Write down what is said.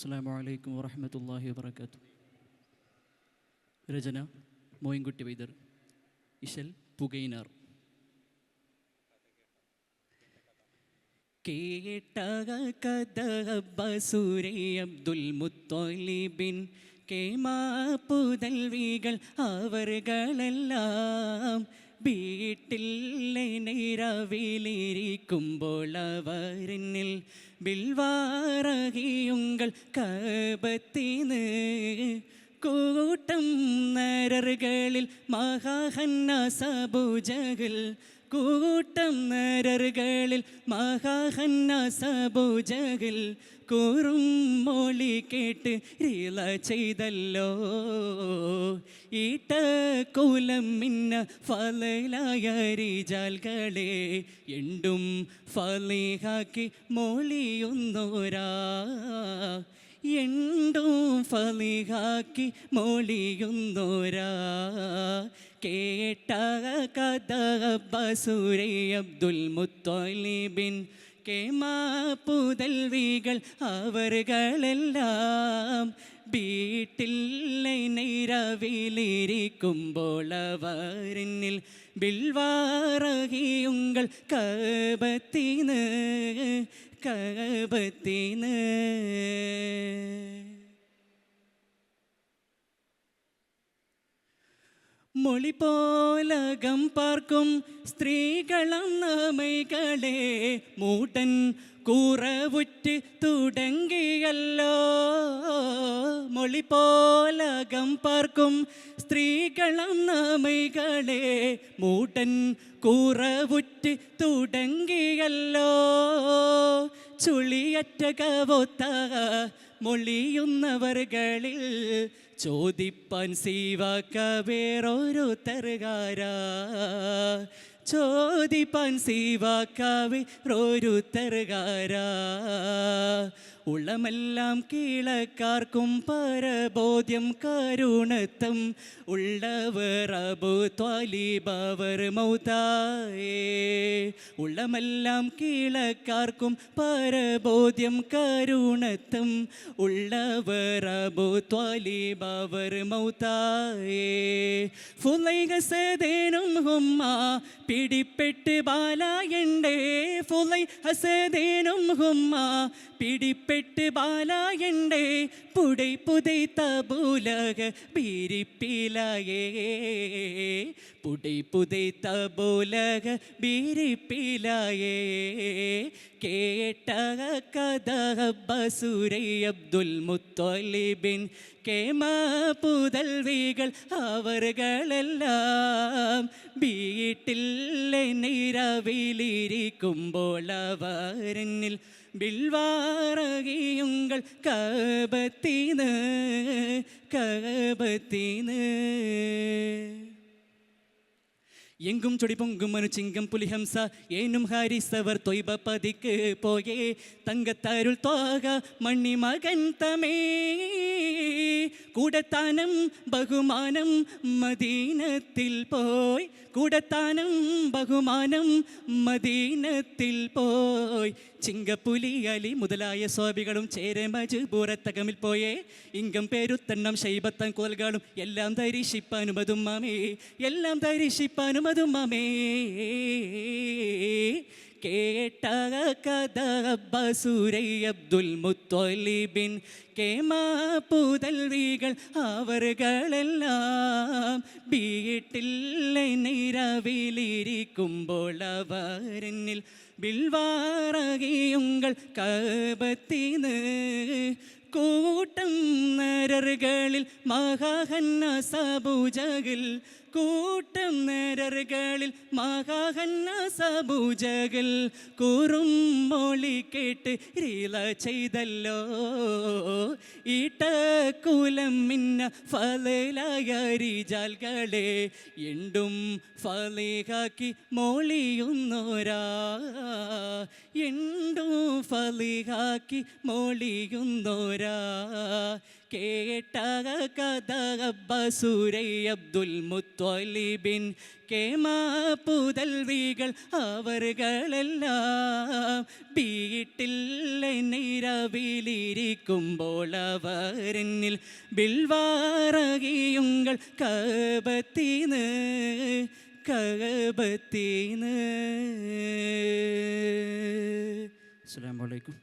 അസ്സലാമു അലൈക്കും വറഹ്മത്തുള്ളാഹി വബറകാതുഹു. രചന മോയിൻകുട്ടി വൈദ്യർ. ഇശൽ പുകയിനാർ. കേട്ട കഥ ബസൂരി അബ്ദുൽ മുത്തലിബിൻ കേമാ പുതൽവികൾ അവർകളെല്ലാം വീട്ടിൽ നിരവിലിരിക്കുമ്പോൾ അവരിൽ ബിൽവാറകിയുങ്ങൾ കബത്തിന്ന് കൂട്ടം നരറുകളിൽ മഹാഹന്നസബുജകൾ കൂട്ടം നരറുകളിൽ മഹാഹന്നസബുജകൾ കൂറും മൊഴി കേട്ട് റീല ചെയ്തല്ലോ ഈട്ട കുലം മിന്ന ഫലലായ റിജാൽകളെ എണ്ടും ഫലിഹാക്കി മൊഴിയുന്നോരാ എണ്ടും ഫലിഹാക്കി മൊഴിയുന്നോരാ കേട്ട കഥ ബസൂരി അബ്ദുൽ മുത്തലിബിൻ കേമാ പുതൽവികൾ അവർകളെല്ലാം വീട്ടിൽ നിരവിലിരിക്കുമ്പോൾ അവരിൽ ബിൽവാറകിയുങ്ങൾ കബത്തിന്ന് മൊഴി പോലകം പാർക്കും സ്ത്രീകളും നമ്മൈകളെ മൂട്ടൻ കുറവുറ്റ് തുടങ്ങിയല്ലോ മൊഴി പോലകം പാർക്കും സ്ത്രീകളും നമ്മൈകളെ മൂട്ടൻ കുറവുറ്റ് തുടങ്ങിയല്ലോ ചുളിയറ്റ കവോത്ത മൊഴിയുന്നവർകളിൽ ചോദിപ്പാൻ സീവാക്ക വേറൊരു തറുകാരാ ചോദിപ്പാൻ സീവാക്ക വേറൊരു തറുകാരാ ഉള്ളമെല്ലാം കീഴക്കാർക്കും പരബോധ്യം കരുണത്തം ഉള്ളവർ അബു ത്വാലിബവർ മൗതായേ ഉള്ളമെല്ലാം കീഴക്കാർക്കും പരബോധ്യം കരുണത്തം ഉള്ളവർ അബു ത്വാലിബവർ മൗതായേ ഫുലൈഹസദേനും ഹുമ്മ പിടിപ്പെട്ട് ബാലായണ്ടേ ഫുലൈ ഹസദേനും ഹുമ്മ പിടിപ്പെട്ട് ബാലായണ്ടേ പുടൈ പുതൈ തബുലക ബീരിപ്പിലായേ പുടൈ പുതൈ തബുലക ബീരിപ്പിലായേ കേട്ട കഥ ബസൂരി അബ്ദുൽ മുത്തലിബിൻ കേമാ പുതൽവികൾ അവർകളെല്ലാം വീട്ടിൽ നിരവിലിരിക്കുമ്പോൾ അവരിൽ ബിൽവാറകിയുങ്ങൾ കബത്തിന്ന് எங்கும் சொடி பொங்கும் மனு சிங்கம் புலிஹம்ச ஏனும் ஹாரிசவர் தொய்ப பதிக்கு போயே தங்கத்தருள் தோக மண்ணி மகன் தமே கூடத்தானம் பகுமானம் மதீனத்தில் போய் കൂടത്താനം ബഹുമാനം മദീനത്തിൽ പോയി ചിങ്കപ്പുലി അലി മുതലായ സ്വാഭികളും ചേരെ മജ്ബൂറത്തകമിൽ പോയേ ഇങ്കം പേരുത്തണ്ണം ശൈബത്തൻ കോൽകളും എല്ലാം ധരിഷിപ്പാനുമതും മാമേ എല്ലാം ധരിഷിപ്പാനുമതും മാമേ കേട്ട കഥ ബസൂരി അബ്ദുൽ മുത്തലിബിൻ കേമാ പുതൽവികൾ അവർകളെല്ലാം വീട്ടിൽ നിരവിലിരിക്കുമ്പോൾ അവരിൽ ബിൽവാറകിയുങ്ങൾ കബത്തിന്ന് കൂട്ടം നരറുകളിൽ മഹാഹന്നസബുജകൾ കൂട്ടം നരറുകളിൽ മഹാഹന്നസബുജകൾ കൂറും മൊഴി കേട്ട് റീല ചെയ്തല്ലോ ഈട്ട കുലം മിന്ന ഫലലായ റിജാൽകളെ എണ്ടും ഫലിഹാക്കി മൊഴിയുന്നോരാ എണ്ടും ഫലിഹാക്കി മൊഴിയുന്നോരാ പോരാ. കേട്ട കഥ അബ്ബാസുരൈ അബ്ദുൽ മുത്വലിബിൻ കേമ പുതൽവികൾ അവർകളെല്ലാം വീട്ടിൽ നിരവിലിരിക്കുമ്പോൾ അവരെന്നിൽ ബിൽവാറകിയുങ്ങൾ കബത്തീന്ന് കബത്തീന്ന്. അസ്സലാമു അലൈക്കും.